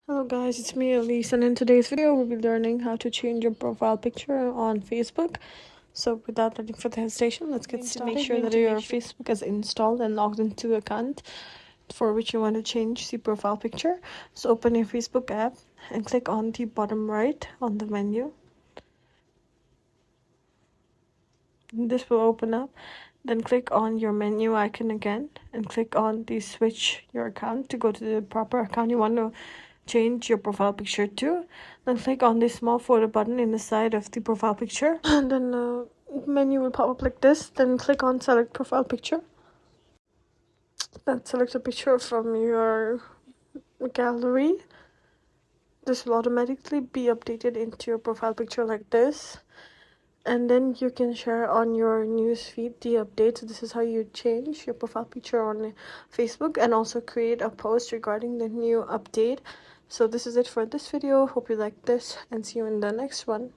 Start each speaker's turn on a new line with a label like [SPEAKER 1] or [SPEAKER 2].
[SPEAKER 1] Hello guys, it's me Elise, and in today's video we'll be learning how to change your profile picture on Facebook. So without any further hesitation, let's get started. Make sure that your Facebook is installed and logged into the account for which you want to change the profile picture. So open your Facebook app and click on the bottom right on the menu. This will open up. Then click on your menu icon again and click on the switch your account to go to the proper account you want to change your profile picture to. Then click on the small photo button in the side of the profile picture, and then menu will pop up like this. Then click on select profile picture. Then select a picture from your gallery. This will automatically be updated into your profile picture like this, and then you can share on your newsfeed the updates. This is how you change your profile picture on Facebook, and also create a post regarding the new update. So this is it for this video. Hope you liked this, and see you in the next one.